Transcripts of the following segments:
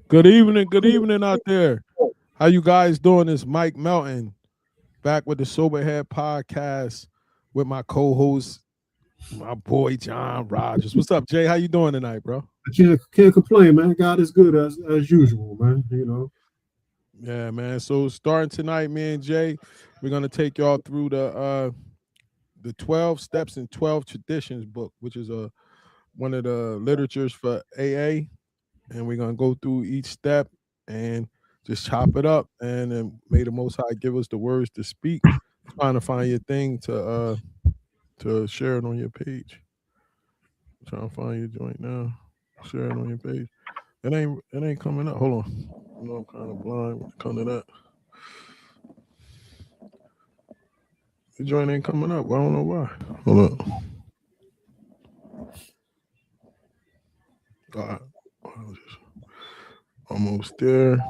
Good evening out there. How you guys doing? It's Mike Melton back with the Soberhead podcast with my co-host, my boy John Rogers. What's up, Jay? How you doing tonight, bro? I can't complain, man. God is good as usual, man. You know. Yeah, man. So starting tonight, me and Jay, we're gonna take y'all through the 12 Steps and 12 Traditions book, which is one of the literatures for AA, and we're gonna go through each step and just chop it up, and then may the Most High give us the words to speak. Trying to find your thing to share it on your page. Trying to find your joint now. Share it on your page. It ain't coming up. Hold on. You know I'm kind of blind when it comes to that. The joint ain't coming up. I don't know why. Hold up. All right. Almost there. I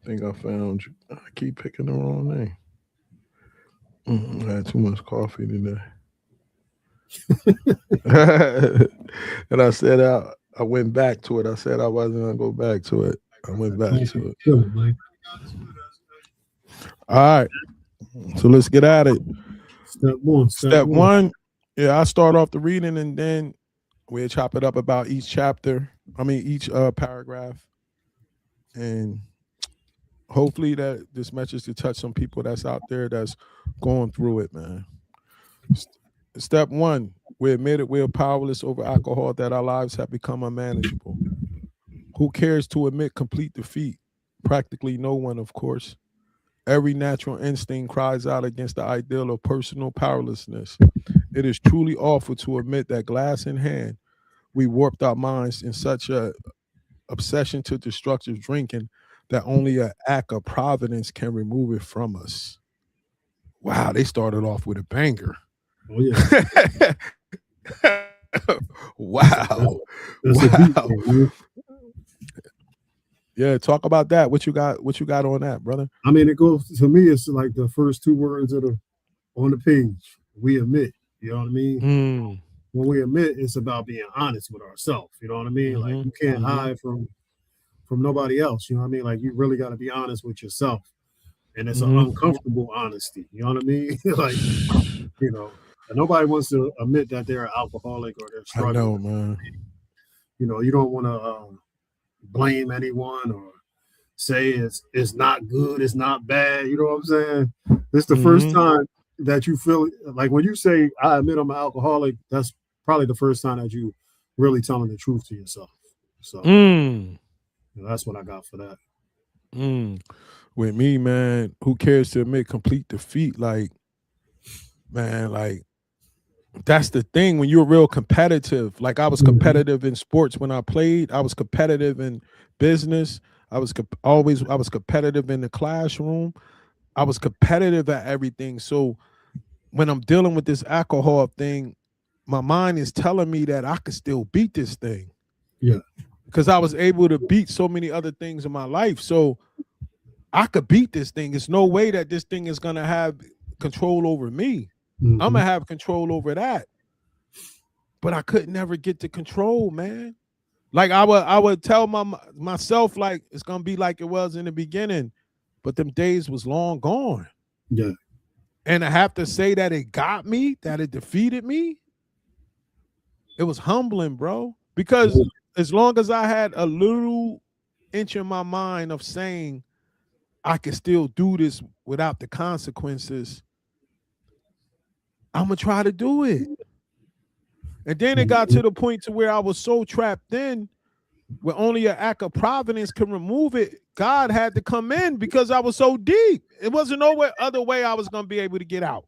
think I found you. I keep picking the wrong name. I had too much coffee today. And I said I went back to it. I said I wasn't gonna go back to it. I went back to it. All right. So let's get at it. Step one. Yeah, I start off the reading and then we'll chop it up about each chapter. Each paragraph. And hopefully that this message to touch some people that's out there that's going through it, man. Step one, we admit it, we're powerless over alcohol, that our lives have become unmanageable. Who cares to admit complete defeat? Practically no one, of course. Every natural instinct cries out against the ideal of personal powerlessness. It is truly awful to admit that, glass in hand, we warped our minds in such a obsession to destructive drinking that only an act of providence can remove it from us. Wow, they started off with a banger. Oh yeah. Wow. Wow. Yeah, talk about that. What you got on that, brother? I mean, it goes to me, it's like the first two words that are on the page. We admit, you know what I mean? When we admit, it's about being honest with ourselves. You know what I mean? Like you can't hide from nobody else. You know what I mean? Like you really got to be honest with yourself. And it's an uncomfortable honesty. You know what I mean? Like, you know, and nobody wants to admit that they're an alcoholic or they're struggling. I know, man. You know, you don't want to blame anyone or say it's not good, it's not bad. You know what I'm saying? It's the first time that you feel like when you say, I admit I'm an alcoholic, that's probably the first time that you really telling the truth to yourself. So that's what I got for that. With me, man, who cares to admit complete defeat? Like, man, like that's the thing. When you're real competitive, like I was competitive in sports when I played. I was competitive in business. I was competitive in the classroom. I was competitive at everything. So when I'm dealing with this alcohol thing, my mind is telling me that I could still beat this thing. Yeah. Because I was able to beat so many other things in my life. So I could beat this thing. There's no way that this thing is going to have control over me. I'm going to have control over that. But I could never get to control, man. Like I would tell myself like it's going to be like it was in the beginning. But them days was long gone. Yeah. And I have to say that it got me, that it defeated me. It was humbling, bro. Because as long as I had a little inch in my mind of saying I can still do this without the consequences, I'm going to try to do it. And then it got to the point to where I was so trapped in where only an act of providence can remove it. God had to come in because I was so deep. It wasn't no other way I was going to be able to get out.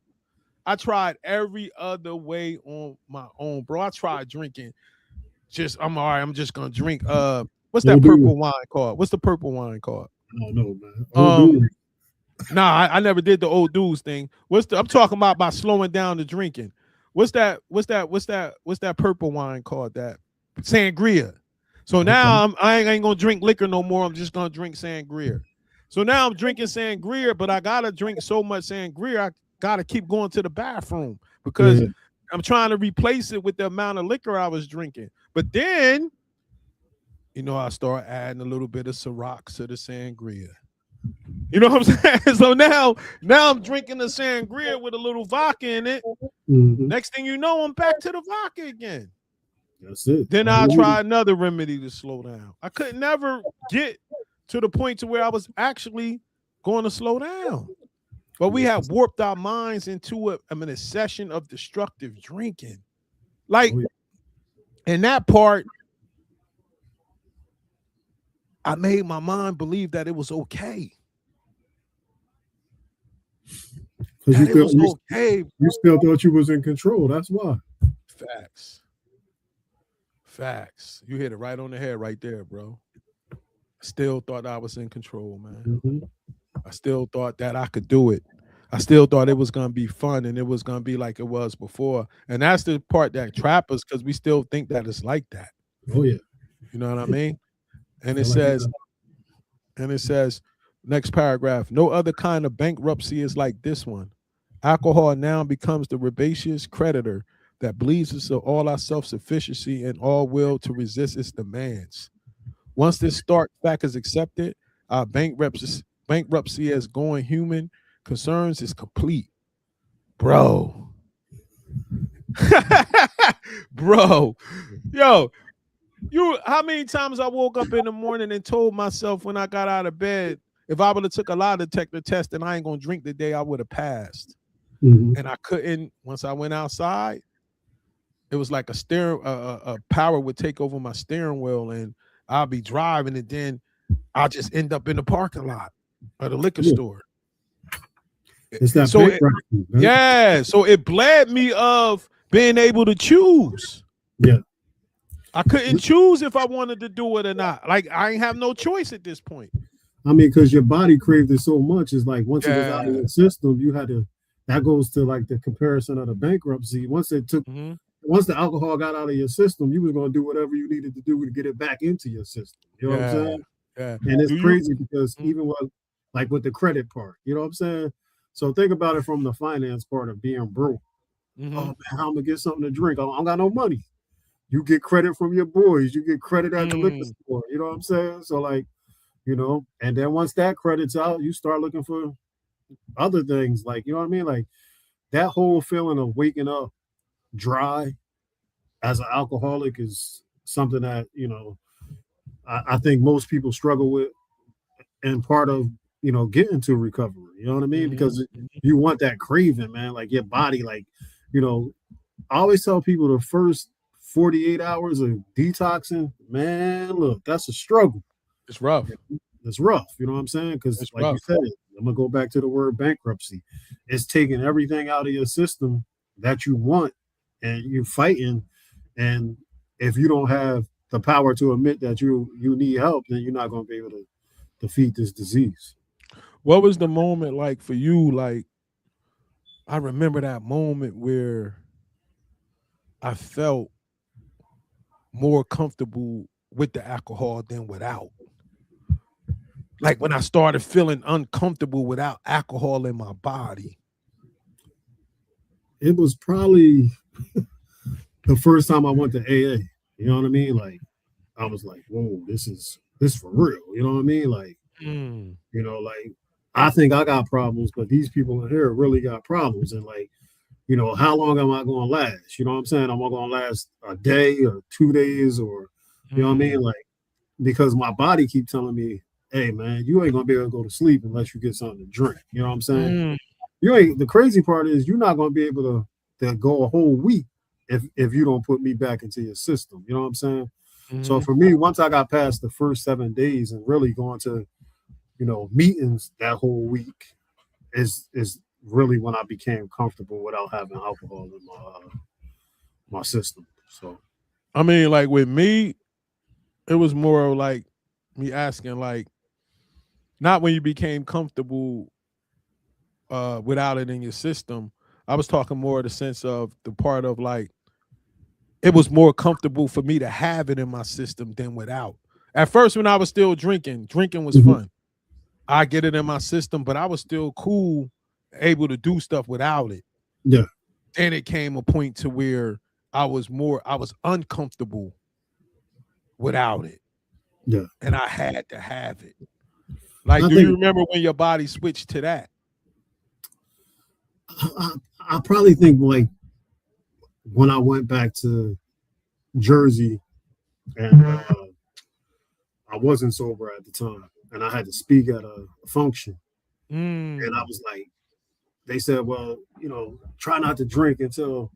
I tried every other way on my own, bro. I tried drinking. I'm all right. I'm just going to drink. What's that purple wine called? What's the purple wine called? I don't know, man. Old dude. Nah, I never did the old dudes thing. I'm talking about by slowing down the drinking. What's that purple wine called? That sangria. So now I ain't gonna drink liquor no more. I'm just gonna drink sangria. So now I'm drinking sangria, but I gotta drink so much sangria, I gotta keep going to the bathroom because I'm trying to replace it with the amount of liquor I was drinking. But then you know, I start adding a little bit of Ciroc to the sangria. You know what I'm saying? So now I'm drinking the sangria with a little vodka in it. Mm-hmm. Next thing you know, I'm back to the vodka again. That's it. Then I try another remedy to slow down. I could never get to the point to where I was actually going to slow down. But we have warped our minds into a session of destructive drinking. Like, in that part, I made my mind believe that it was okay. Because you still thought you was in control. That's why. Facts. You hit it right on the head right there, bro. Still thought I was in control, man. Mm-hmm. I still thought that I could do it. I still thought it was going to be fun and it was going to be like it was before. And that's the part that traps us, because we still think that it's like that. Oh, yeah. You know what I mean? And it says, next paragraph, no other kind of bankruptcy is like this one. Alcohol now becomes the rapacious creditor that bleeds us of all our self-sufficiency and all will to resist its demands. Once this stark fact is accepted, our bankruptcy as going human concerns is complete. Bro. Bro. Yo, how many times I woke up in the morning and told myself when I got out of bed, if I would have took a lie detector test and I ain't going to drink today, I would have passed. Mm-hmm. And I couldn't. Once I went outside, it was like a power would take over my steering wheel and I'll be driving and then I'll just end up in the parking lot of the liquor store. It's that so it bled me of being able to choose. Yeah. I couldn't choose if I wanted to do it or not. Like, I ain't have no choice at this point. I mean, because your body craved it so much. It's like once it was out of your system, you had to, that goes to like the comparison of the bankruptcy. Once the alcohol got out of your system, you was going to do whatever you needed to do to get it back into your system. You know what I'm saying? Yeah. And it's crazy because even with the credit part, you know what I'm saying? So think about it from the finance part of being broke. Mm-hmm. Oh man, how I'm gonna get something to drink? I don't got no money. You get credit from your boys. You get credit at the liquor store. You know what I'm saying? So like, you know, and then once that credit's out, you start looking for other things. Like, you know what I mean? Like that whole feeling of waking up dry as an alcoholic is something that, you know, I think most people struggle with, and part of, you know, getting to recovery. You know what I mean? Because you want that craving, man. Like your body, like, you know, I always tell people the first 48 hours of detoxing, man, look, that's a struggle. It's rough. It's rough. You know what I'm saying? Because like rough. You said, I'm going to go back to the word bankruptcy. It's taking everything out of your system that you want and you're fighting. And if you don't have the power to admit that you need help, then you're not going to be able to defeat this disease. What was the moment like for you? Like, I remember that moment where I felt more comfortable with the alcohol than without. Like when I started feeling uncomfortable without alcohol in my body. It was probably the first time I went to AA. You know what I mean? Like, I was like, whoa, this is for real. You know what I mean? Like, you know, like, I think I got problems, but these people in here really got problems. And like, you know, how long am I going to last? You know what I'm saying? Am I going to last a day or 2 days or, you know what I mean? Like, because my body keep telling me, hey man, you ain't going to be able to go to sleep unless you get something to drink. You know what I'm saying? The crazy part is you're not going to be able to go a whole week if you don't put me back into your system. You know what I'm saying? So for me, once I got past the first 7 days and really going to, you know, meetings that whole week is really when I became comfortable without having alcohol in my system. So, I mean, like with me, it was more like me asking, like, not when you became comfortable without it in your system. I was talking more in the sense of the part of like, it was more comfortable for me to have it in my system than without. At first, when I was still drinking was fun. I get it in my system, but I was still cool, able to do stuff without it. Yeah. And it came a point to where I was uncomfortable without it. Yeah. And I had to have it. Like, do you remember when your body switched to that? I probably think like when I went back to Jersey and I wasn't sober at the time and I had to speak at a function. And I was like, they said, well, try not to drink until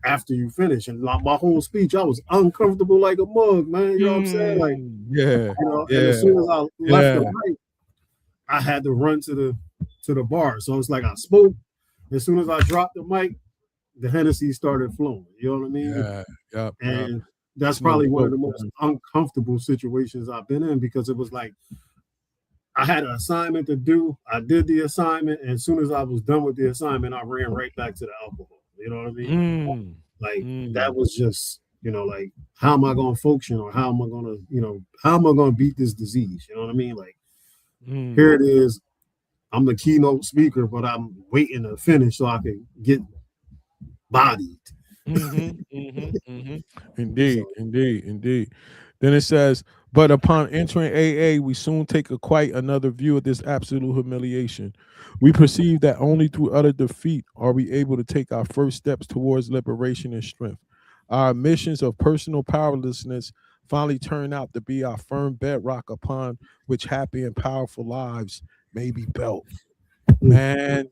after you finish. And like my whole speech, I was uncomfortable like a mug, man. You know what I'm saying? Like, yeah. And as soon as I left the mic, I had to run to the bar. So it's like I spoke. As soon as I dropped the mic, the Hennessy started flowing. You know what I mean? Yeah. And that's probably one of the most uncomfortable situations I've been in because it was like I had an assignment to do. I did the assignment, and as soon as I was done with the assignment, I ran right back to the alcohol. You know what I mean? That was just, like, how am I going to function, or how am I going to, how am I going to beat this disease? You know what I mean? Like, here it is. I'm the keynote speaker, but I'm waiting to finish so I can get bodied. Indeed. Then it says, but upon entering AA, we soon take a quite another view of this absolute humiliation. We perceive that only through utter defeat are we able to take our first steps towards liberation and strength. Our missions of personal powerlessness finally turn out to be our firm bedrock upon which happy and powerful lives may be built. Man,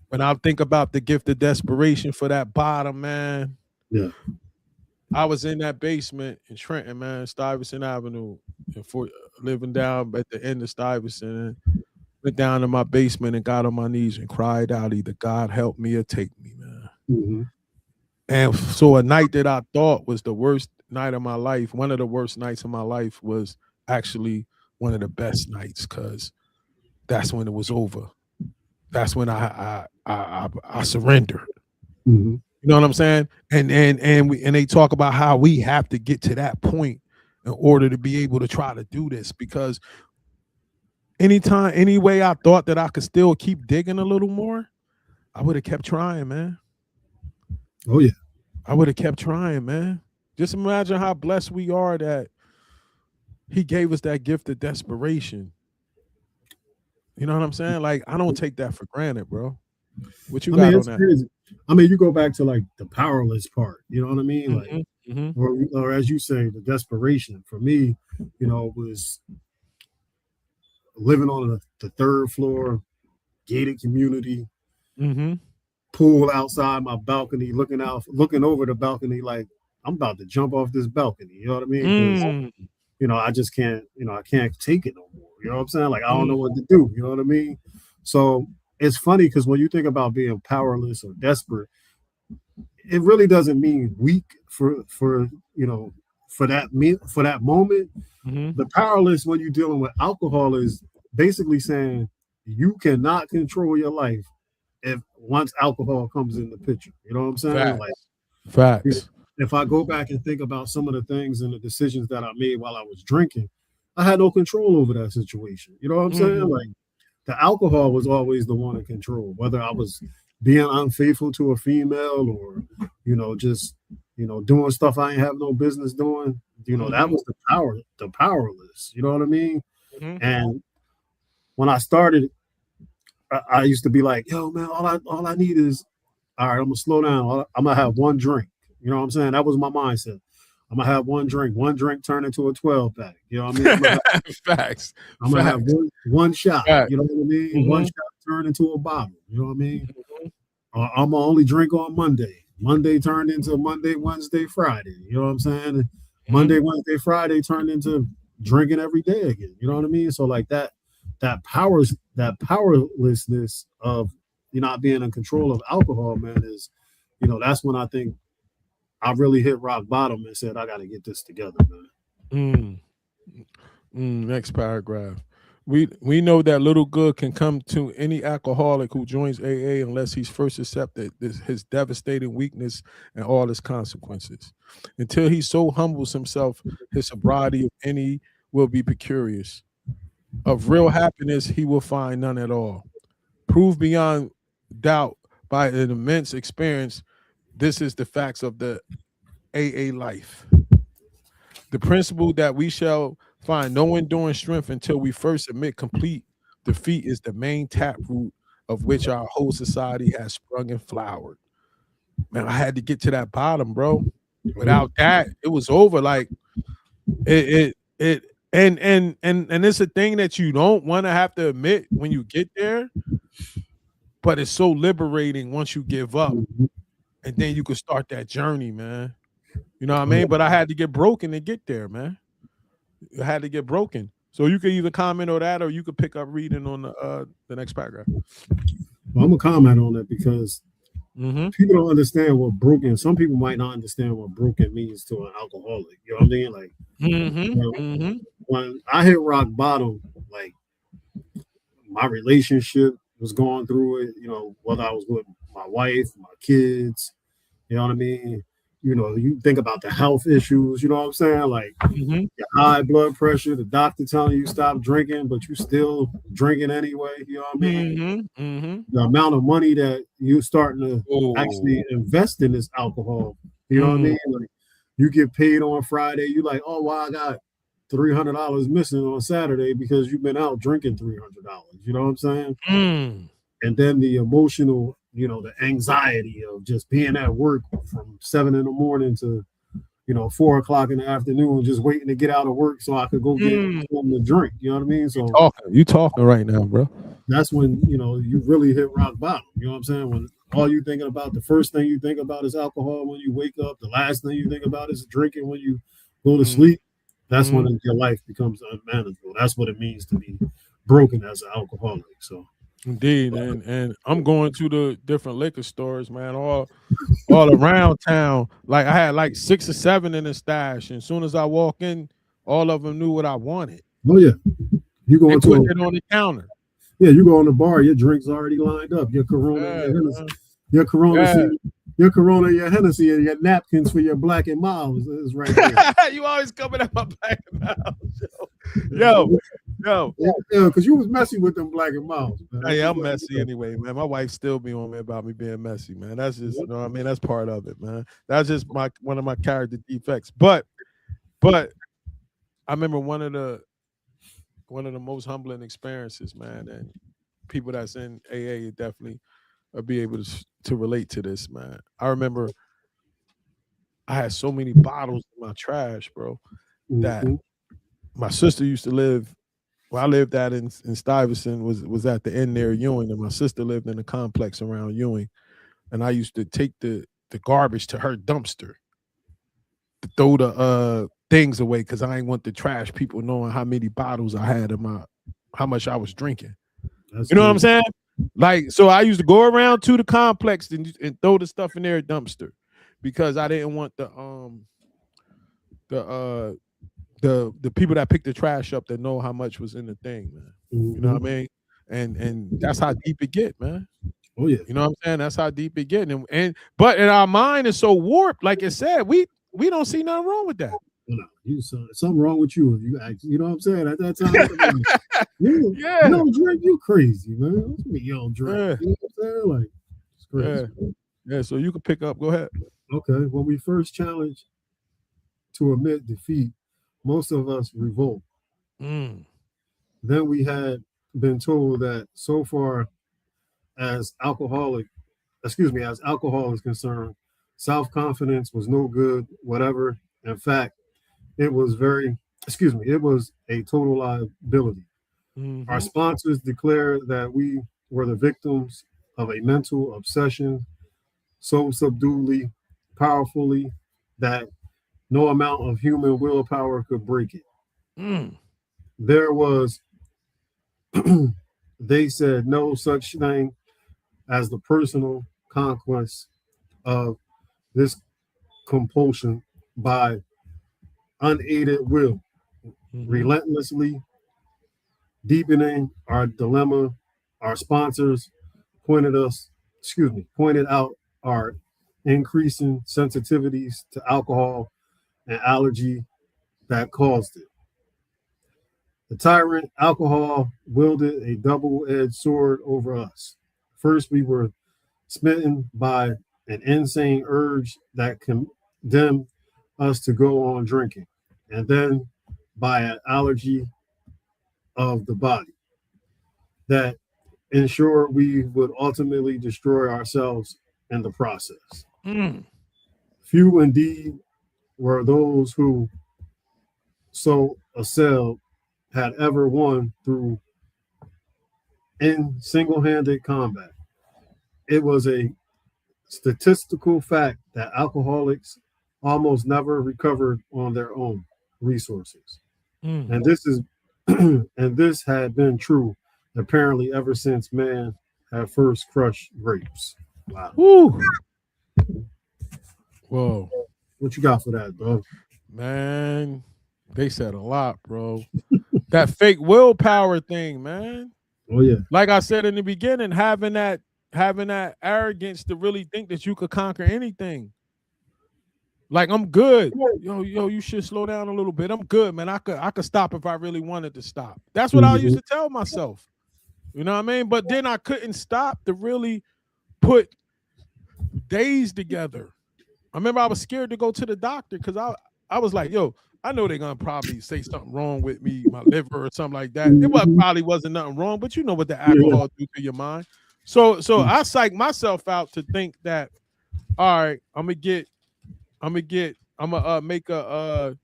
when I think about the gift of desperation for that bottom, man. Yeah. I was in that basement in Trenton, man, Stuyvesant Avenue, living down at the end of Stuyvesant, and went down to my basement and got on my knees and cried out, either God help me or take me, man. And so a night that I thought was the worst night of my life, one of the worst nights of my life, was actually one of the best nights, because that's when it was over. That's when I surrendered. You know what I'm saying? And they talk about how we have to get to that point in order to be able to try to do this, because any way I thought that I could still keep digging a little more, I would have kept trying, man. Oh yeah. I would have kept trying, man. Just imagine how blessed we are that he gave us that gift of desperation. You know what I'm saying? Like, I don't take that for granted, bro. What you got on that? Crazy. I mean, you go back to like the powerless part, you know what I mean? Like, or as you say, the desperation for me, was living on the third floor, gated community, pool outside my balcony, looking over the balcony, like I'm about to jump off this balcony. You know what I mean? Because I just can't, I can't take it no more. You know what I'm saying? Like, I don't know what to do. You know what I mean? So it's funny because when you think about being powerless or desperate, it really doesn't mean weak for that moment. The powerless when you're dealing with alcohol is basically saying you cannot control your life once alcohol comes in the picture. You know what I'm saying? Facts. If I go back and think about some of the things and the decisions that I made while I was drinking, I had no control over that situation. You know what I'm saying? Like, the alcohol was always the one in control, whether I was being unfaithful to a female or, just, doing stuff I ain't have no business doing. That was the powerless. You know what I mean? And when I started, I used to be like, yo, man, all I need is, all right, I'm gonna slow down. I'm gonna have one drink. You know what I'm saying? That was my mindset. I'm gonna have one drink. One drink turn into a 12-pack. You know what I mean? Facts. I'm gonna have one shot. You know what I mean? One shot turn into a bottle. You know what I mean? I'm gonna only drink on Monday. Monday turned into Monday, Wednesday, Friday. You know what I'm saying? Monday, Wednesday, Friday turned into drinking every day again. You know what I mean? So like that powerlessness of not being in control of alcohol, man, is, that's when I think I really hit rock bottom and said, I got to get this together, man. Next paragraph. We know that little good can come to any alcoholic who joins AA unless he's first accepted his devastating weakness and all its consequences. Until he so humbles himself, his sobriety, if any, will be precarious. Of real happiness, he will find none at all. Proved beyond doubt by an immense experience, this is the facts of the AA life. The principle that we shall find no enduring strength until we first admit complete defeat is the main taproot of which our whole society has sprung and flowered. Man, I had to get to that bottom, bro. Without that, it was over. Like it and it's a thing that you don't want to have to admit when you get there, but it's so liberating once you give up, and then you can start that journey, man. You know what I mean? But I had to get broken to get there, man. I had to get broken. So you could either comment on that, or you could pick up reading on the next paragraph. Well, I'm gonna comment on that because people don't understand what broken. Some people might not understand what broken means to an alcoholic. You know what I mean? Like, when I hit rock bottom, like my relationship was going through it. You know, whether I was with my wife, my kids. You know what I mean? You know, you think about the health issues. You know what I'm saying? Like your high blood pressure, the doctor telling you stop drinking, but you still drinking anyway. You know what I mean? The amount of money that you're starting to actually invest in this alcohol. You know what I mean? Like you get paid on Friday, you're like, oh, well, I got $300 missing on Saturday because you've been out drinking $300. You know what I'm saying? And then the emotional, you know, the anxiety of just being at work from 7 in the morning to, you know, 4 o'clock in the afternoon, just waiting to get out of work so I could go get something to drink. You know what I mean? So you talking right now, bro. That's when, you know, you really hit rock bottom. You know what I'm saying? When all you thinking about, the first thing you think about is alcohol when you wake up. The last thing you think about is drinking when you go to sleep. That's when your life becomes unmanageable. That's what it means to be broken as an alcoholic. So indeed, and I'm going to the different liquor stores, man, all around town. Like I had like 6 or 7 in the stash, and as soon as I walk in, all of them knew what I wanted. Oh yeah, you go into it on the counter. Yeah, you go on the bar, your drinks already lined up. Your Corona, your Corona, your Hennessy, and your napkins for your Black and Miles is right there. You always coming at my Black and Miles, yo. Yeah, because you was messy with them Black and Miles, man. Hey, I'm messy anyway, man. My wife still be on me about me being messy, man. That's just, you know what I mean? That's part of it, man. That's just one of my character defects. But I remember one of the most humbling experiences, man, and people that's in AA definitely will be able to relate to this, man. I remember I had so many bottles in my trash, bro, that my sister used to live. Well, I lived out in Stuyvesant, was at the end near Ewing, and my sister lived in a complex around Ewing, and I used to take the garbage to her dumpster to throw the things away because I ain't want the trash people knowing how many bottles I had in how much I was drinking. You know what I'm saying? Like, so I used to go around to the complex and throw the stuff in their dumpster because I didn't want the people that pick the trash up that know how much was in the thing, man. You know what I mean? And that's how deep it get, man. Oh yeah. You know what I'm saying? That's how deep it get. And but in our mind is so warped, like it said, we don't see nothing wrong with that. No, something wrong with you if you act, you know what I'm saying? At that time, you don't drink, you crazy, man. You don't drink. Yeah. You know what I'm saying? Like, it's crazy. Yeah, so you can pick up. Go ahead. Okay. When we first challenged to admit defeat, most of us revolt. Then we had been told that so far as alcohol is concerned, self-confidence was no good, whatever. In fact, it was a total liability. Our sponsors declared that we were the victims of a mental obsession so subduedly, powerfully, that no amount of human willpower could break it. There was, they said, no such thing as the personal conquest of this compulsion by unaided will, relentlessly deepening our dilemma. Our sponsors pointed out our increasing sensitivities to alcohol and allergy that caused it. The tyrant alcohol wielded a double-edged sword over us. First, we were smitten by an insane urge that condemned us to go on drinking. And then by an allergy of the body that ensure we would ultimately destroy ourselves in the process. Few indeed were those who so assailed had ever won through in single-handed combat. It was a statistical fact that alcoholics almost never recovered on their own resources. And this is and this had been true apparently ever since man had first crushed grapes. Wow. Woo. Whoa. What you got for that, bro? Man, they said a lot, bro. That fake willpower thing, man. Oh yeah. Like I said in the beginning, having that arrogance to really think that you could conquer anything. Like, I'm good. Yo, you should slow down a little bit. I'm good, man. I could stop if I really wanted to stop. That's what I used to tell myself. You know what I mean? But then I couldn't stop to really put days together. I remember I was scared to go to the doctor because I was like, yo, I know they're gonna probably say something wrong with me, my liver or something like that. It probably wasn't nothing wrong, but you know what the alcohol do to your mind. So I psyched myself out to think that, all right, I'm gonna make an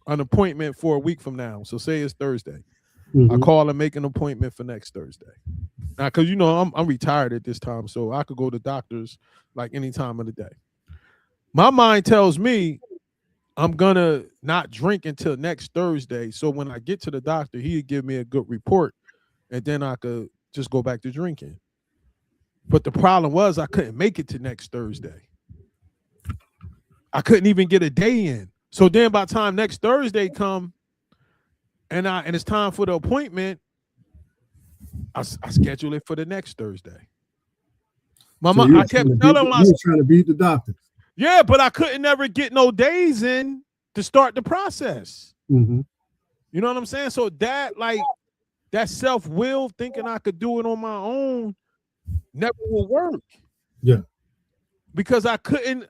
appointment for a week from now. So say it's Thursday. I call and make an appointment for next Thursday. Now, because you know I'm retired at this time, so I could go to doctors like any time of the day. My mind tells me I'm gonna not drink until next Thursday. So when I get to the doctor, he'd give me a good report, and then I could just go back to drinking. But the problem was I couldn't make it to next Thursday. I couldn't even get a day in. So then by the time next Thursday come and it's time for the appointment, I schedule it for the next Thursday. I kept telling myself, trying to beat the doctor. Yeah, but I couldn't never get no days in to start the process. You know what I'm saying? So that self-will thinking I could do it on my own never will work. Yeah. Because I couldn't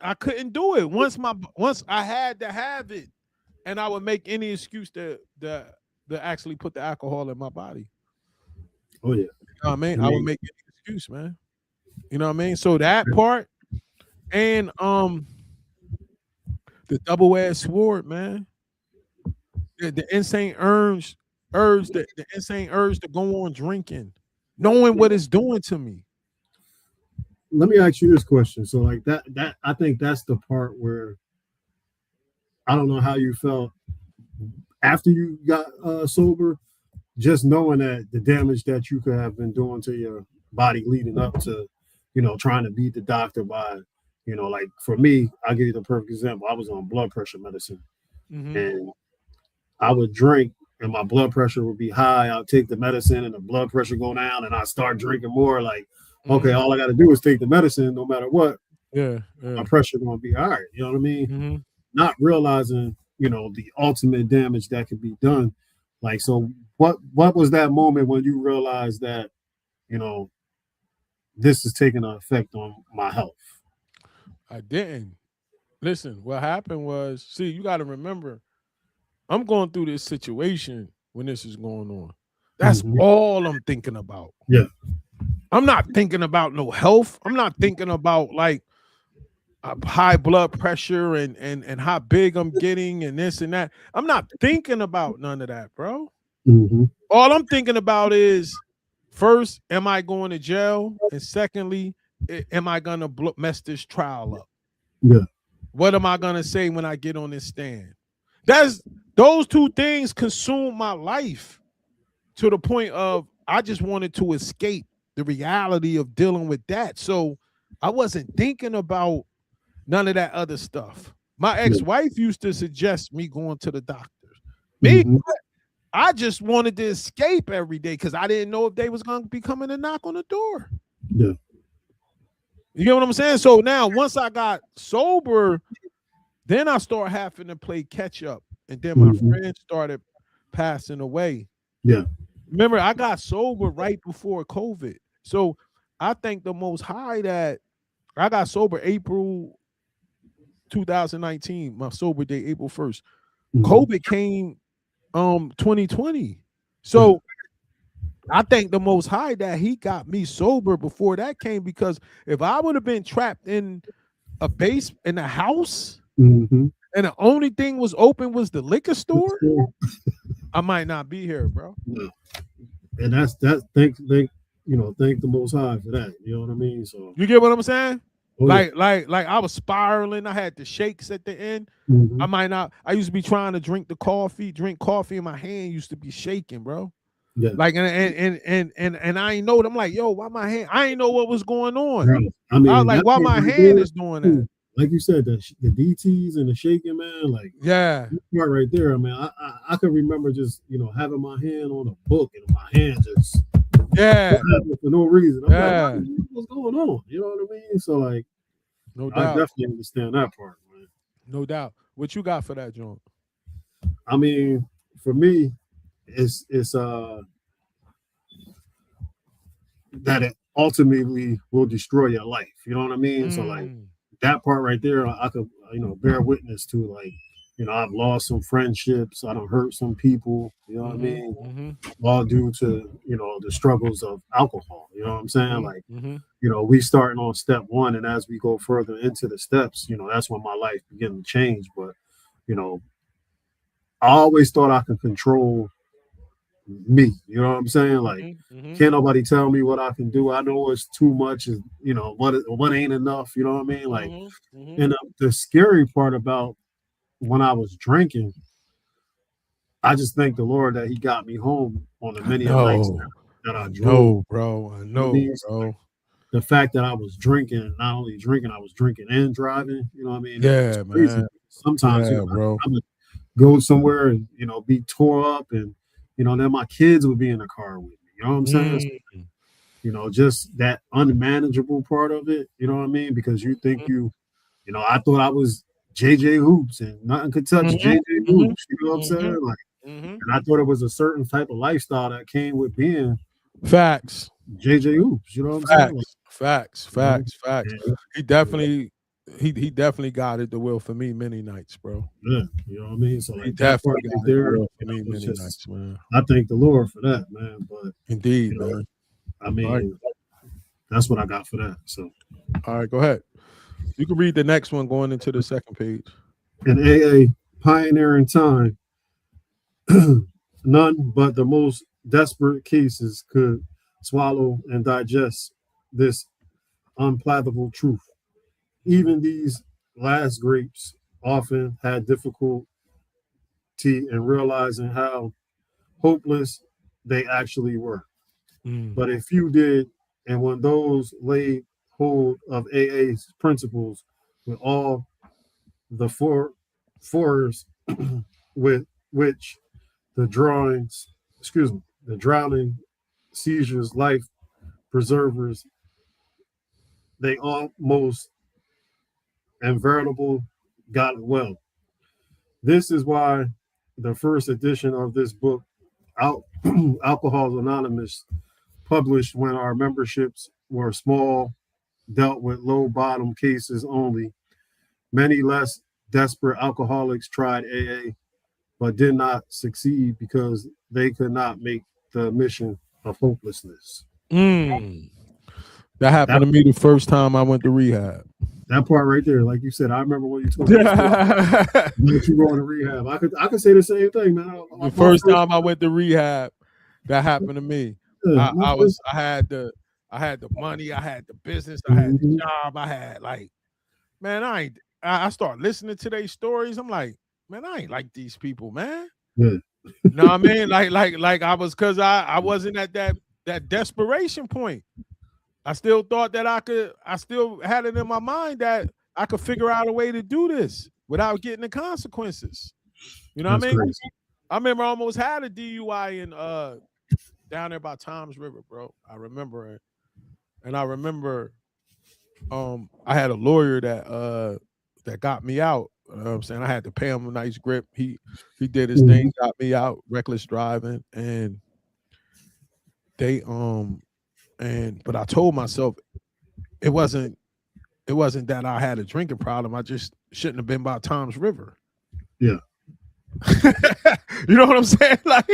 do it. Once I had to have it, and I would make any excuse to actually put the alcohol in my body. Oh yeah. You know what I mean? I would make any excuse, man. You know what I mean? So that part and the double-edged sword, man. The insane urge to go on drinking, knowing what it's doing to me. Let me ask you this question. So like that I think that's the part where I don't know how you felt after you got sober, just knowing that the damage that you could have been doing to your body leading up to, you know, trying to beat the doctor by, you know, like for me, I'll give you the perfect example. I was on blood pressure medicine and I would drink and my blood pressure would be high. I'll take the medicine and the blood pressure go down and I start drinking more. Like, okay, all I got to do is take the medicine no matter what. Yeah. My pressure going to be all right. You know what I mean? Not realizing, you know, the ultimate damage that could be done. Like, so what was that moment when you realized that, you know, this is taking an effect on my health? I didn't. Listen, what happened was, see, you got to remember, I'm going through this situation when this is going on. That's all I'm thinking about. Yeah. I'm not thinking about no health. I'm not thinking about like high blood pressure and how big I'm getting and this and that. I'm not thinking about none of that, bro. All I'm thinking about is, first, am I going to jail? And secondly, am I going to mess this trial up? Yeah. What am I going to say when I get on this stand? Those two things consume my life to the point of I just wanted to escape the reality of dealing with that. So I wasn't thinking about none of that other stuff. My ex-wife used to suggest me going to the doctor. Me, I just wanted to escape every day because I didn't know if they was going to be coming to knock on the door. Yeah. You get what I'm saying? So now once I got sober, then I started having to play catch up. And then my friends started passing away. Yeah. Remember, I got sober right before COVID. So I thank the Most High that I got sober April 2019, my sober day, April 1st. COVID came 2020. So I thank the Most High that he got me sober before that came, because if I would have been trapped in a base in a house and the only thing was open was the liquor store, I might not be here, bro. No. And that's thank the Most High for that. You know what I mean? So you get what I'm saying? Oh, like I was spiraling. I had the shakes at the end. I might not. I used to be trying to drink coffee, and my hand used to be shaking, bro. Yeah. Like and I ain't know. I'm like, yo, why my hand? I ain't know what was going on. Right. I mean, I was like, why my hand is doing that? Like you said, the DTs and the shaking, man. Like, yeah, part right there. I mean, I could remember just having my hand on a book and my hand just for no reason. I'm like, what's going on? You know what I mean? So like, no doubt. I definitely understand that part, man. No doubt. What you got for that, John? I mean, for me, it's that it ultimately will destroy your life. You know what I mean? So like that part right there, I could bear witness to. Like, I've lost some friendships. I don't hurt some people. You know what I mean? All due to the struggles of alcohol. You know what I'm saying? Like, we starting on step one, and as we go further into the steps, that's when my life began to change. But I always thought I could control me. You know what I'm saying? Like, can't nobody tell me what I can do. I know it's too much. Is what ain't enough. You know what I mean? Like, and the scary part about when I was drinking, I just thank the Lord that He got me home on the many nights that I drove. No, bro. I know, bro. The fact that I was drinking, not only drinking, I was drinking and driving. You know what I mean? Yeah, man. Sometimes, bro. I would go somewhere and be tore up, and then my kids would be in the car with me. You know what I'm saying? So, just that unmanageable part of it. You know what I mean? Because you think I thought I was JJ Hoops and nothing could touch JJ Hoops. You know what I'm saying? Like, and I thought it was a certain type of lifestyle that came with being facts. JJ Hoops. You know what I'm saying? Like, facts. Yeah. He definitely guided the will for me many nights, bro. Yeah, you know what I mean? So like, he definitely got there for me many nights, man. I thank the Lord for that, man. But indeed, man. I mean, that's what I got for that. So all right, go ahead. You can read the next one going into the second page. In AA pioneering time, none but the most desperate cases could swallow and digest this unpalatable truth. Even these last grapes often had difficulty in realizing how hopeless they actually were. But a few did, and when those laid hold of AA's principles with all the force with which the drowning seizures, life preservers, they almost invariably got well. This is why the first edition of this book, Alcohol Anonymous, published when our memberships were small, dealt with low bottom cases only. Many less desperate alcoholics tried AA, but did not succeed because they could not make the mission of hopelessness. That happened to me the first time I went to rehab. That part right there, like you said, I remember when you told me that you going to rehab. I could say the same thing, man. The first time I went to rehab, that happened to me. I had the money, I had the business, I had the job, I had man, I start listening to their stories. I'm like, man, I ain't like these people, man. Yeah. You know what I mean? Like I was, because I wasn't at that desperation point. I still thought that I still had it in my mind that I could figure out a way to do this without getting the consequences. You know what I mean? Crazy. I remember I almost had a DUI in down there by Tom's River, bro. I remember it. And I remember I had a lawyer that got me out. You know what I'm saying? I had to pay him a nice grip. He did his thing, got me out, reckless driving, and but I told myself it wasn't that I had a drinking problem. I just shouldn't have been by Tom's River. Yeah. You know what I'm saying? Like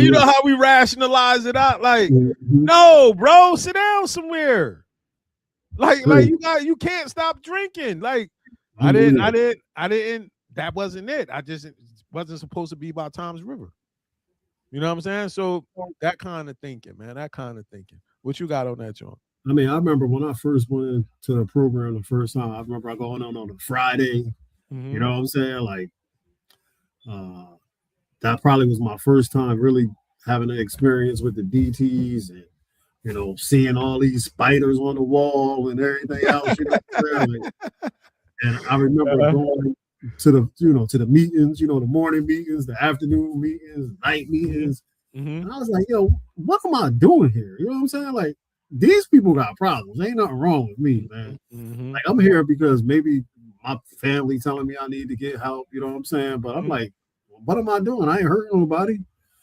you know how we rationalize it out? Like, no, bro, sit down somewhere. Like you can't stop drinking. Like, I didn't. That wasn't it. I just wasn't supposed to be by Tom's River. You know what I'm saying? So that kind of thinking, man. That kind of thinking. What you got on that, John? I mean, I remember when I first went into the program the first time. I remember I going on a Friday. You know what I'm saying? Like, that probably was my first time really having an experience with the DTs and, you know, seeing all these spiders on the wall and everything else. You know, and I remember going to the meetings, you know, the morning meetings, the afternoon meetings, night meetings. And I was like, yo, what am I doing here? You know what I'm saying? Like, these people got problems. Ain't nothing wrong with me, man. Like, I'm here because maybe my family telling me I need to get help. You know what I'm saying? But I'm like, what am I doing? I ain't hurting nobody.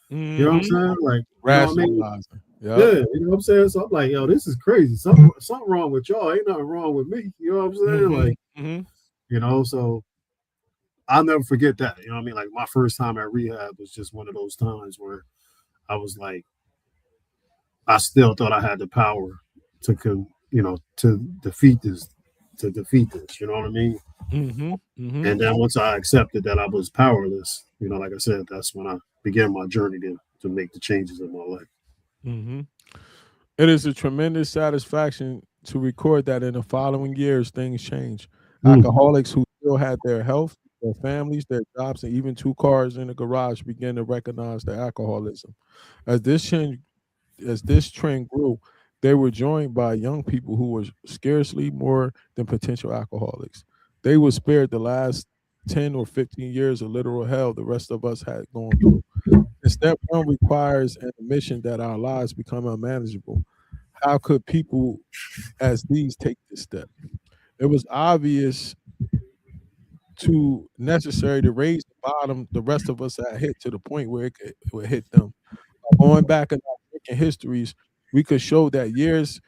You know what I'm saying? Like, rationalizing. Yeah, you know what I'm saying? So I'm like, yo, this is crazy. Something wrong with y'all. Ain't nothing wrong with me. You know what I'm saying? Like, you know, so I'll never forget that. You know what I mean? Like, my first time at rehab was just one of those times where I was like, I still thought I had the power to defeat this. You know what I mean? And then once I accepted that I was powerless, you know, like I said, that's when I began my journey to make the changes in my life. It is a tremendous satisfaction to record that in the following years, things change. Alcoholics who still had their health, their families, their jobs, and even 2 cars in the garage began to recognize their alcoholism. As this trend grew, they were joined by young people who were scarcely more than potential alcoholics. They were spared the last 10 or 15 years of literal hell the rest of us had gone through. And step 1 requires an admission that our lives become unmanageable. How could people as these take this step? It was obvious necessary to raise the bottom the rest of us had hit to the point where it would hit them. Going back in our drinking histories, we could show that years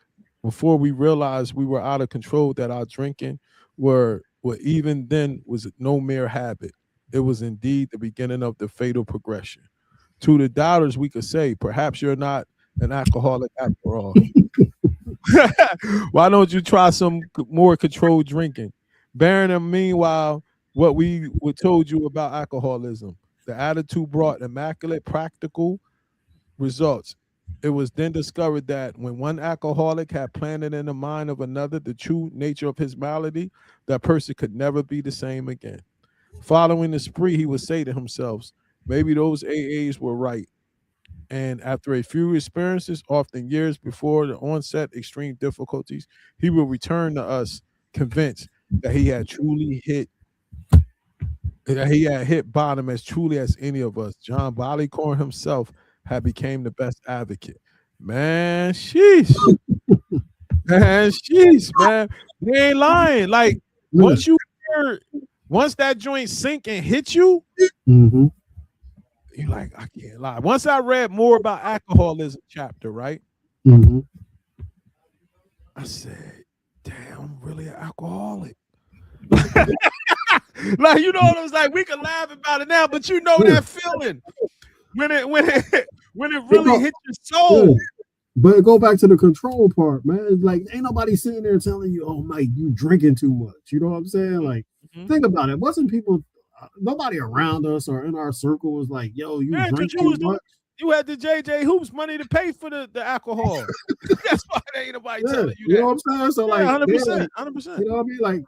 before we realized we were out of control, that our drinking were even then was no mere habit. It was indeed the beginning of the fatal progression. To the doubters, we could say, perhaps you're not an alcoholic after all. Why don't you try some more controlled drinking? Bearing in meanwhile what we were told you about alcoholism. The attitude brought immaculate practical results. It was then discovered that when one alcoholic had planted in the mind of another the true nature of his malady, that person could never be the same again. Following the spree, he would say to himself, maybe those AAs were right. And after a few experiences, often years before the onset extreme difficulties, he will return to us convinced that he had hit bottom as truly as any of us. John Barleycorn himself had became the best advocate. Man, sheesh. Man, they ain't lying. Like, once that joint sink and hit you, you're like, I can't lie. Once I read more about alcoholism chapter, right? I said, damn, I'm really an alcoholic. Like, you know what I was like, we can laugh about it now, but you know that feeling when it really hits your soul. But go back to the control part, man. Like, ain't nobody sitting there telling you, oh, Mike, you drinking too much. You know what I'm saying? Like, think about it. Wasn't people, nobody around us or in our circle was like, yo, you drink too much. You had the JJ Hoops money to pay for the alcohol. That's why ain't nobody telling you that. You know what I'm saying? So, like, 100%. You know what I mean? Like,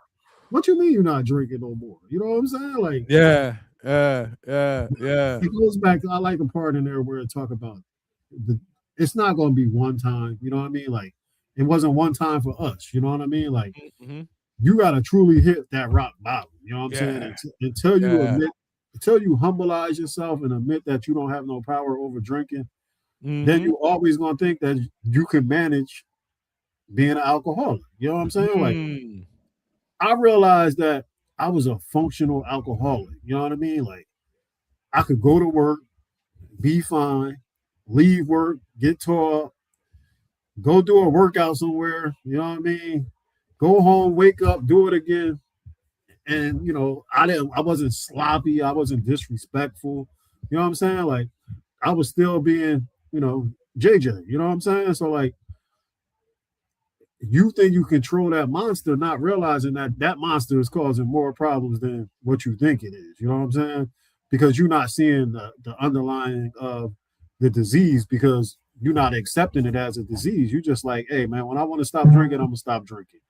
what you mean you're not drinking no more? You know what I'm saying? Like, yeah. It goes back. I like a part in there where it talk about it's not going to be one time. You know what I mean? Like, it wasn't one time for us. You know what I mean? Like, you got to truly hit that rock bottom. You know what I'm saying? Until you admit, until you humbleize yourself and admit that you don't have no power over drinking, then you always going to think that you can manage being an alcoholic. You know what I'm saying? Like, I realized that I was a functional alcoholic. You know what I mean? Like, I could go to work, be fine, leave work, get tore up, go do a workout somewhere. You know what I mean? Go home, wake up, do it again, And you know, I wasn't sloppy, I wasn't disrespectful. You know what I'm saying? Like I was still being, you know, JJ. You know what I'm saying? So like, you think you control that monster, not realizing that that monster is causing more problems than what you think it is. You know what I'm saying? Because you're not seeing the underlying of the disease, because you're not accepting it as a disease. You just like, hey man, when I want to stop drinking, I'm gonna stop drinking.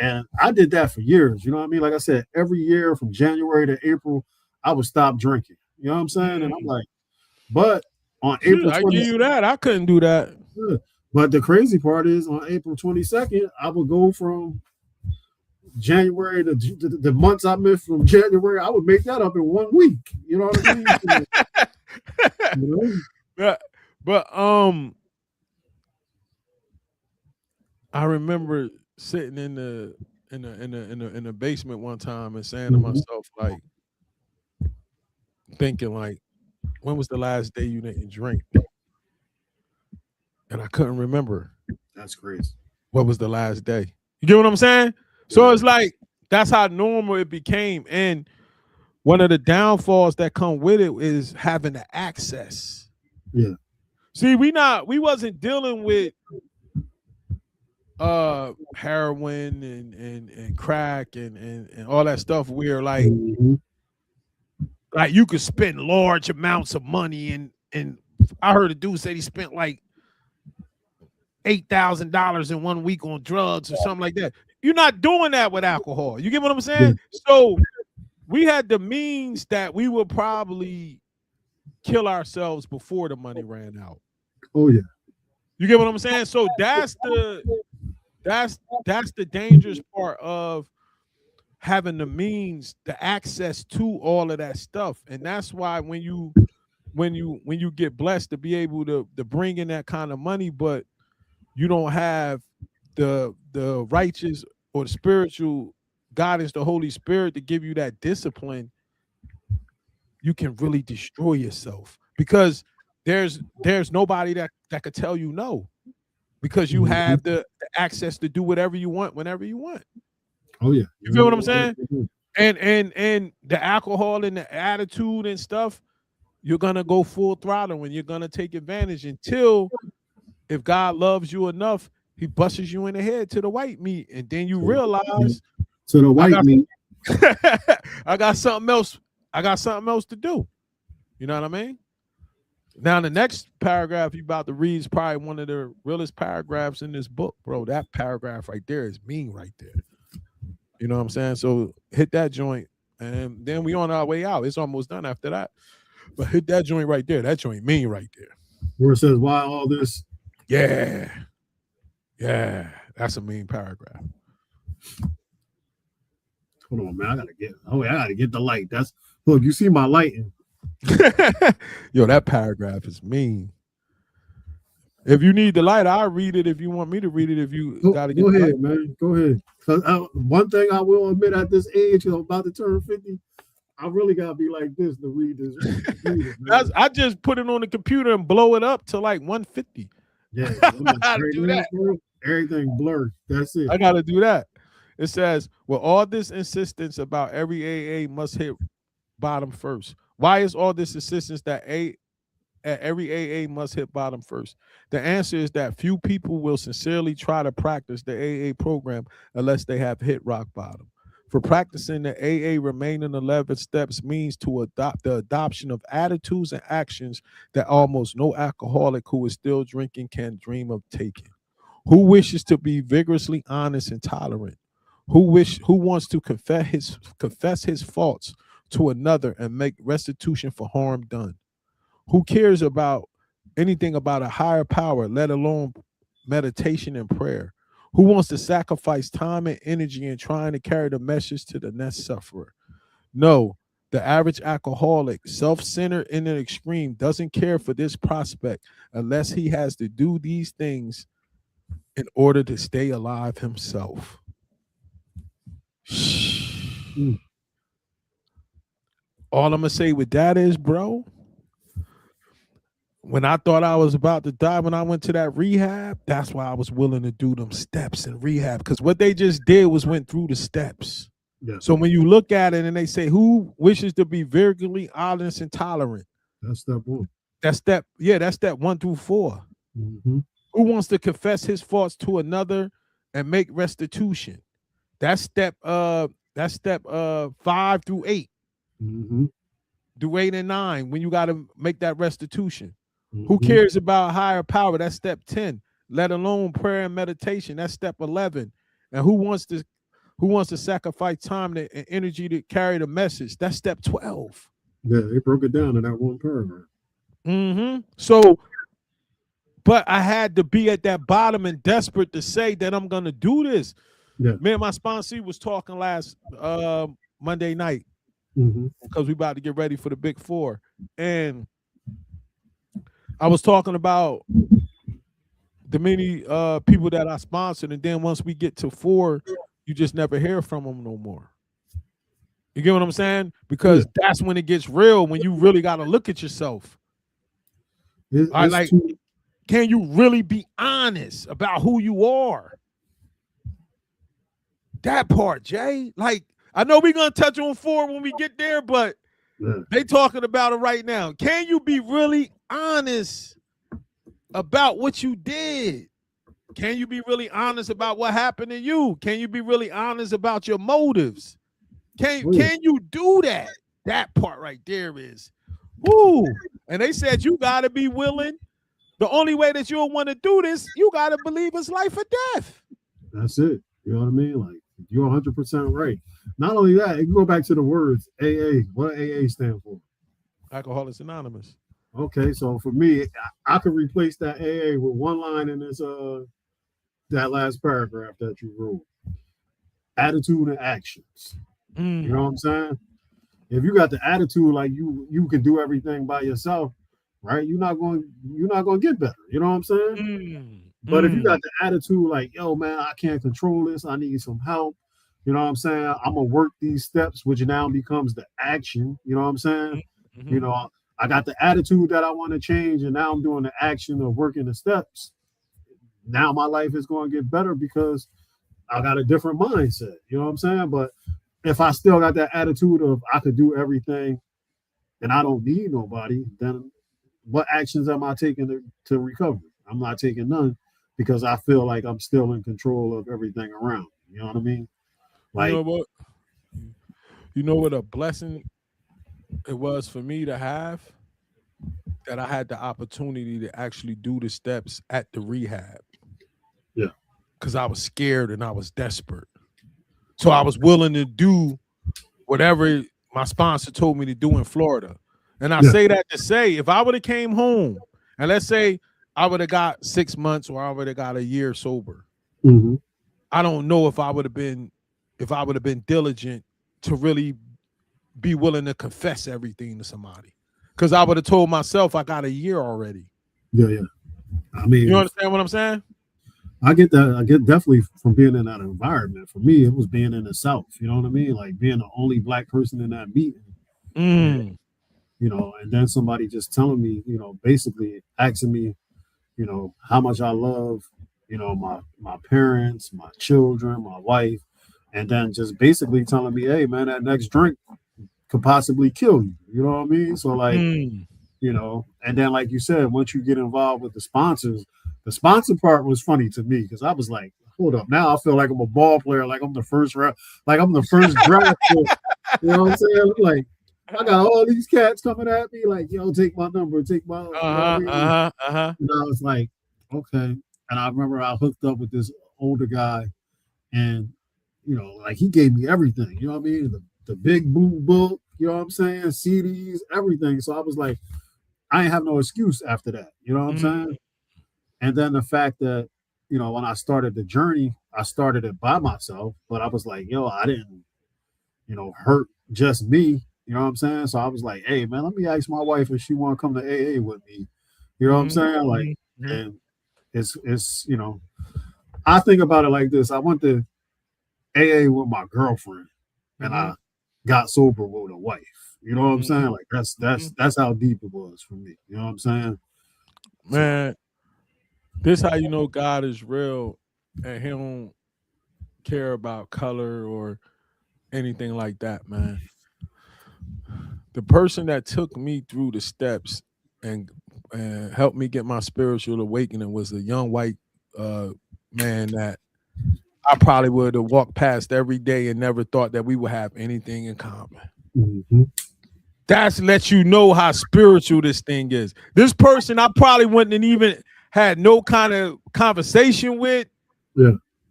And I did that for years. You know what I mean? Like I said, every year from January to April, I would stop drinking. You know what I'm saying? And I'm like, but on April 20th, I give you that. I couldn't do that. But the crazy part is, on April 22nd, I would go from January to the months I missed from January. I would make that up in 1 week. You know what I mean? You know? But I remember sitting in the basement one time and saying to myself, like, thinking like, when was the last day you didn't drink? And I couldn't remember. That's crazy. What was the last day? You get what I'm saying? So it's like, that's how normal it became. And one of the downfalls that come with it is having the access. Yeah. See, we wasn't dealing with heroin and crack and all that stuff where like like you could spend large amounts of money, and I heard a dude say he spent like $8,000 in 1 week on drugs or something like that. You're not doing that with alcohol. You get what I'm saying? Yeah. So we had the means that we would probably kill ourselves before the money ran out. Oh yeah. You get what I'm saying? So that's the dangerous part of having the means, the access to all of that stuff. And that's why when you get blessed to be able to bring in that kind of money, but you don't have the righteous or the spiritual guidance, the Holy Spirit, to give you that discipline, you can really destroy yourself, because there's nobody that could tell you no, because you have the access to do whatever you want whenever you want. Oh yeah. You feel what I'm saying? And the alcohol and the attitude and stuff, you're gonna go full throttle and you're gonna take advantage until, if God loves you enough, he busts you in the head to the white meat, and then you realize to the white meat. I got something else. I got something else to do. You know what I mean? Now the next paragraph you about to read is probably one of the realest paragraphs in this book, bro. That paragraph right there is mean right there. You know what I'm saying? So hit that joint, and then we on our way out. It's almost done after that. But hit that joint right there. That joint mean right there. Where it says, why all this? Yeah. Yeah. That's a mean paragraph. Hold on, man. I gotta get the light. Look, you see my lighting. Yo, that paragraph is mean. If you need the light, I'll read it. If you want me to read it, if you gotta get go ahead, man. Go ahead. One thing I will admit, at this age, I'm about to turn 50, I really gotta be like this to read this. I just put it on the computer and blow it up to like 150. Yeah, I gotta do that. Everything blurred. That's it. I gotta do that. It says, with all this insistence about every AA must hit bottom first. Why is all this insistence that every AA must hit bottom first? The answer is that few people will sincerely try to practice the AA program unless they have hit rock bottom. For practicing the AA remaining 11 steps means to adopt the adoption of attitudes and actions that almost no alcoholic who is still drinking can dream of taking. Who wishes to be vigorously honest and tolerant? Who wants to confess his faults to another and make restitution for harm done? Who cares about anything about a higher power, let alone meditation and prayer? Who wants to sacrifice time and energy in trying to carry the message to the next sufferer? No, the average alcoholic, self-centered in an extreme, doesn't care for this prospect unless he has to do these things in order to stay alive himself. All I'm going to say with that is, bro, when I thought I was about to die, when I went to that rehab, that's why I was willing to do them steps in rehab. Because what they just did was went through the steps. Yeah. So when you look at it and they say, who wishes to be virtually honest and tolerant? That's step one. That's step 1 through 4. Mm-hmm. Who wants to confess his faults to another and make restitution? That's step 5 through 8. Mm-hmm. Do 8 and 9 when you got to make that restitution. Mm-hmm. Who cares about higher power? That's step 10. Let alone prayer and meditation. That's step 11. And who wants to sacrifice time and energy to carry the message? That's step 12. Yeah, they broke it down in that one paragraph. Mm-hmm. So, but I had to be at that bottom and desperate to say that I'm gonna do this. Yeah. Man, my sponsor was talking last Monday night because we about to get ready for the Big 4, and I was talking about the many people that I sponsored, and then once we get to 4, you just never hear from them no more. You get what I'm saying? Because that's when it gets real, when you really got to look at yourself. Can you really be honest about who you are? That part, Jay. Like, I know we're going to touch on 4 when we get there, but they talking about it right now. Can you be really honest about what you did? Can you be really honest about what happened to you? Can you be really honest about your motives? Can you do that? That part right there is, woo. And they said you got to be willing. The only way that you'll want to do this, you got to believe it's life or death. That's it. You know what I mean? Like, you're 100% right. Not only that, you go back to the words AA. What AA stand for? Alcoholics Anonymous. Okay, so for me, I could replace that AA with one line in this that last paragraph that you wrote. Attitude and actions. You know what I'm saying? If you got the attitude like you can do everything by yourself, right? You're not going to get better. You know what I'm saying? But if you got the attitude like, yo, man, I can't control this. I need some help. You know what I'm saying? I'm going to work these steps, which now becomes the action. You know what I'm saying? You know, I got the attitude that I want to change, and now I'm doing the action of working the steps. Now my life is going to get better because I got a different mindset. You know what I'm saying? But if I still got that attitude of I could do everything and I don't need nobody, then what actions am I taking to recover? I'm not taking none because I feel like I'm still in control of everything around. You know what I mean? Like, you know what a blessing it was for me to have, that I had the opportunity to actually do the steps at the rehab. Yeah. Because I was scared and I was desperate. So I was willing to do whatever my sponsor told me to do in Florida. And I say that to say, if I would have came home and let's say I would have got 6 months or I would have got a year sober, I don't know if I would have been diligent to really be willing to confess everything to somebody. Because I would have told myself I got a year already. Yeah. I mean, you understand what I'm saying? I get that. I get definitely from being in that environment. For me, it was being in the South. You know what I mean? Like being the only Black person in that meeting. And, you know, and then somebody just telling me, you know, basically asking me, you know, how much I love, you know, my parents, my children, my wife, and then just basically telling me, hey, man, that next drink could possibly kill you. You know what I mean? So like, you know, and then like you said, once you get involved with the sponsors, the sponsor part was funny to me because I was like, hold up, now I feel like I'm a ball player, like I'm the first round, like I'm the first draft. You know what I'm saying? Like I got all these cats coming at me, like, yo, take my number, take my And I was like, okay. And I remember I hooked up with this older guy, and you know, like he gave me everything. You know what I mean? The big blue book. You know what I'm saying? CDs, everything. So I was like, I ain't have no excuse after that. You know what I'm saying? And then the fact that, you know, when I started the journey, I started it by myself, but I was like, yo, I didn't, you know, hurt just me. You know what I'm saying? So I was like, hey, man, let me ask my wife if she want to come to AA with me. You know what I'm saying? Like, and it's, you know, I think about it like this. I went to AA with my girlfriend and I got sober with a wife. You know what I'm saying? Like that's how deep it was for me. You know what I'm saying? Man, this how you know God is real and he don't care about color or anything like that, man. The person that took me through the steps and helped me get my spiritual awakening was a young white man that I probably would have walked past every day and never thought that we would have anything in common. Mm-hmm. That's let you know how spiritual this thing is. This person I probably wouldn't have even had no kind of conversation with,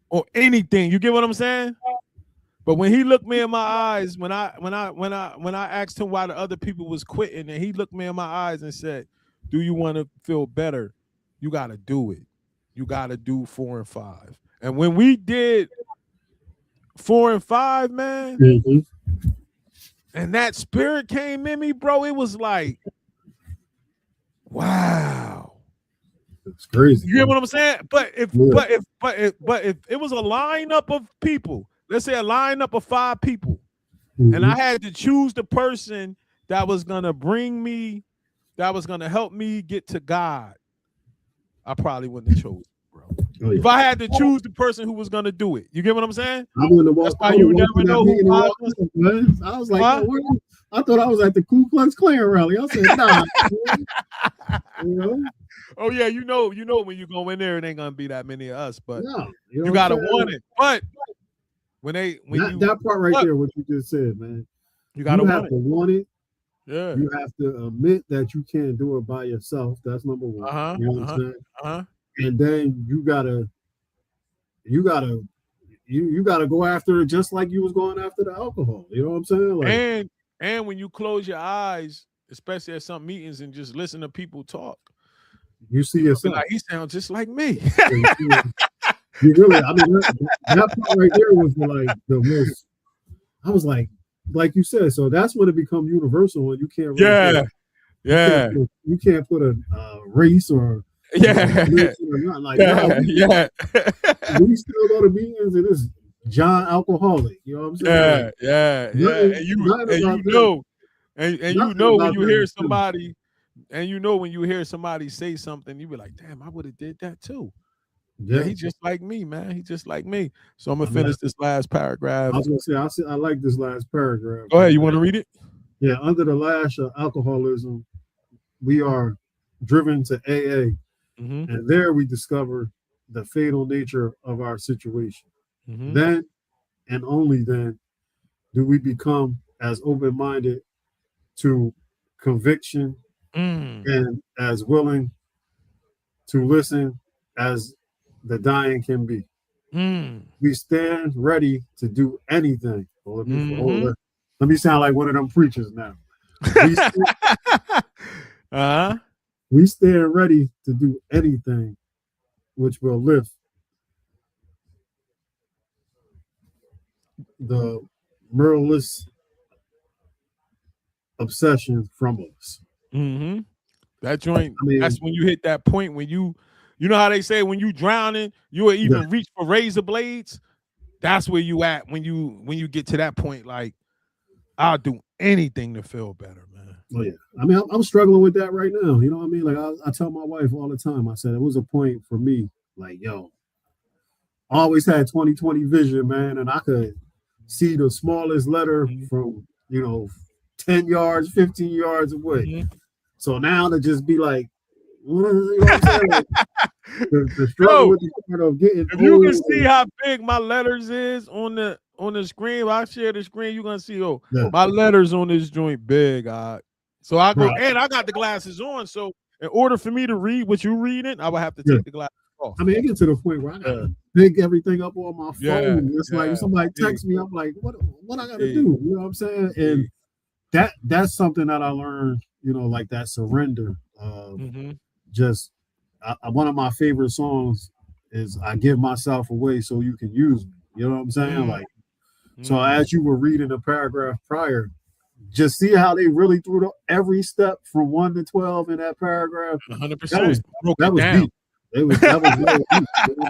or anything. You get what I'm saying? But when he looked me in my eyes, when I asked him why the other people was quitting, and he looked me in my eyes and said, "Do you want to feel better? You got to do it. You got to do 4 and 5." And when we did 4 and 5, man, and that spirit came in me, bro, it was like, wow. It's crazy. You get what I'm saying? But if it was a lineup of people, let's say a lineup of 5 people, and I had to choose the person that was gonna bring me, that was gonna help me get to God, I probably wouldn't have chosen, bro. Oh, yeah. If I had to choose the person who was gonna do it, you get what I'm saying? I wouldn't have walked. That's why you never know who I was. Man. I was like, I thought I was at the Ku Klux Klan rally. I said, nah. You know? Oh yeah, you know when you go in there, it ain't gonna be that many of us, but you gotta want it. But that part right there, what you just said, man, you gotta have to want it. Yeah, you have to admit that you can't do it by yourself. That's number one. You know what I'm saying? And then you gotta go after it just like you was going after the alcohol. You know what I'm saying? Like, and when you close your eyes, especially at some meetings, and just listen to people talk, you see yourself. Like, he sounds just like me. You really, I mean, that part right there was like the most. I was like you said. So that's when it becomes universal, and you can't. Really you can't put a race or we still go to meetings and it's John alcoholic. You know what I'm saying? And you know when you hear somebody. And you know when you hear somebody say something, you be like, "Damn, I would have did that too." Yeah, he just like me, man. He just like me. So I'm gonna finish this last paragraph. I was gonna say, I like this last paragraph. Go ahead. You want to read it? Yeah. Under the lash of alcoholism, we are driven to AA, and there we discover the fatal nature of our situation. Then, and only then, do we become as open-minded to conviction and as willing to listen as the dying can be. We stand ready to do anything. Let me sound like one of them preachers now. We stand ready to do anything which will lift the mirrorless obsession from us. That joint, that's when you hit that point when you know how they say when you drowning, you'll even reach for razor blades. That's where you at when you get to that point. Like, I'll do anything to feel better, man. Oh yeah, I mean, I'm struggling with that right now. You know what I mean? Like I tell my wife all the time. I said it was a point for me. Like, yo, I always had 20/20 vision, man, and I could see the smallest letter from 10 yards, 15 yards away. So now to just be like, you know what I'm saying? Like, the struggle with the part of getting. If you can see how big my letters is on the screen, I share the screen. You're gonna see, my letters on this joint big. So I go, and I got the glasses on. So in order for me to read what you're reading, I would have to take the glasses off. I mean, it gets to the point where I gotta pick everything up on my phone. It's like somebody texts me, I'm like, what I gotta do? You know what I'm saying? And that's something that I learned. Like that surrender. Just one of my favorite songs is "I Give Myself Away So You Can Use Me." You know what I'm saying? Like, so as you were reading the paragraph prior, just see how they really threw every step from 1 to 12 in that paragraph. 100%. That was deep. That was really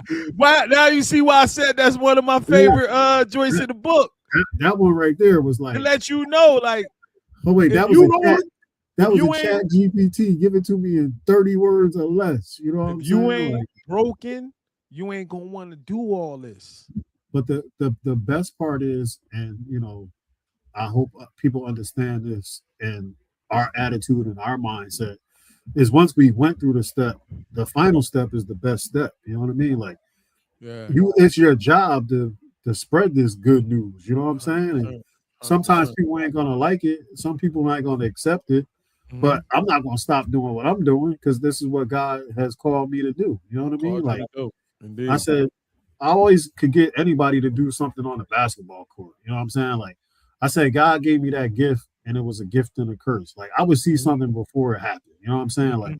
deep. Why? Now you see why I said that's one of my favorite joints in the book. That one right there was like to let you know, like. Oh wait, that was a chat GPT. Give it to me in 30 words or less. You know what I'm saying? You ain't broken, you ain't gonna want to do all this. But the best part is, and I hope people understand this, and our attitude and our mindset is once we went through the step, the final step is the best step. You know what I mean? Like it's your job to spread this good news. You know what I'm saying? And sometimes people ain't gonna like it. Some people ain't gonna accept it. But I'm not gonna stop doing what I'm doing because this is what God has called me to do. You know what I mean? Like I said, I always could get anybody to do something on the basketball court. You know what I'm saying? Like I said, God gave me that gift, and it was a gift and a curse. Like I would see something before it happened. You know what I'm saying? Like,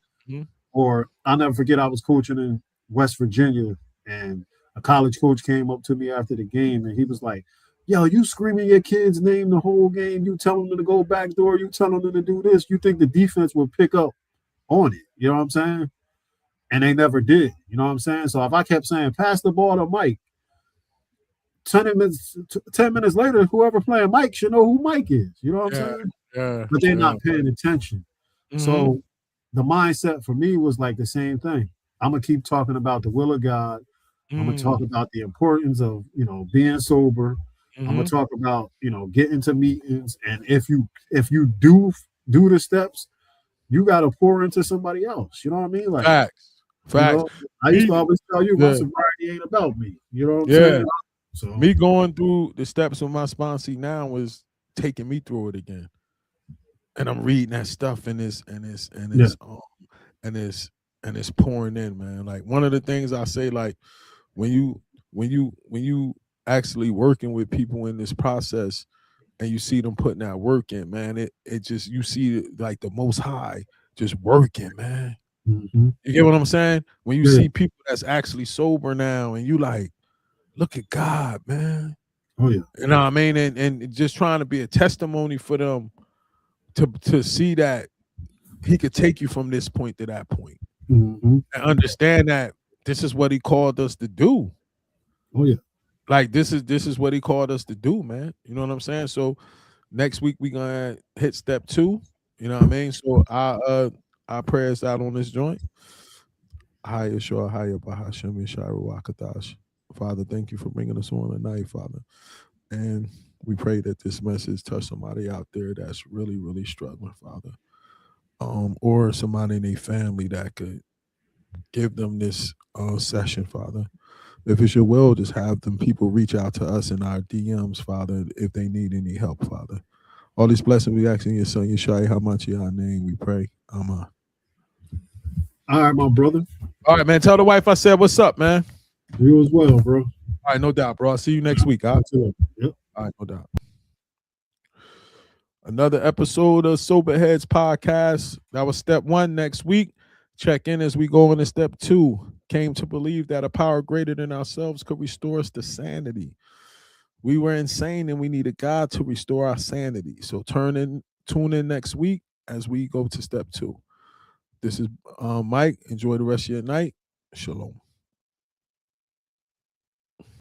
or I'll never forget, I was coaching in West Virginia, and a college coach came up to me after the game, and he was like, "Yo, you screaming your kid's name the whole game. You telling them to go back door. You telling them to do this. You think the defense will pick up on it? You know what I'm saying?" And they never did. You know what I'm saying? So if I kept saying, "Pass the ball to Mike," 10 minutes later, whoever playing Mike should know who Mike is. You know what I'm saying? But they're not paying attention. So the mindset for me was like the same thing. I'm gonna keep talking about the will of God. I'm gonna talk about the importance of being sober. I'm gonna talk about getting to meetings, and if you do the steps, you got to pour into somebody else. You know what I mean? Like facts. I used to always tell you my sobriety ain't about me. You know what I'm saying? So me going through the steps of my sponsee now was taking me through it again. And I'm reading that stuff and it's pouring in, man. Like one of the things I say, like when you actually working with people in this process and you see them putting that work in, man, it just, you see like the Most High just working, man. You get what I'm saying? When you see people that's actually sober now and you like, look at God, man. Oh yeah. You know what I mean? And just trying to be a testimony for them to see that he could take you from this point to that point. And understand that this is what he called us to do. Oh yeah. Like this is what he called us to do, man. You know what I'm saying? So next week we gonna hit step 2. You know what I mean? So our prayers out on this joint. Father, thank you for bringing us on tonight, Father. And we pray that this message touch somebody out there that's really, really struggling, Father. Or somebody in their family that could give them this session, Father. If it's your will, just have them people reach out to us in our DMs, Father, if they need any help, Father. All these blessings we ask in your son, Yeshua, how much in our name we pray. Amen. All right, my brother. All right, man. Tell the wife I said what's up, man. You as well, bro. All right, no doubt, bro. I'll see you next week. All right? Yep. All right, no doubt. Another episode of Soberheadz podcast. That was step 1. Next week, check in as we go into step 2. Came to believe that a power greater than ourselves could restore us to sanity. We were insane and we needed God to restore our sanity. So tune in next week as we go to step 2. This is Mike. Enjoy the rest of your night. Shalom.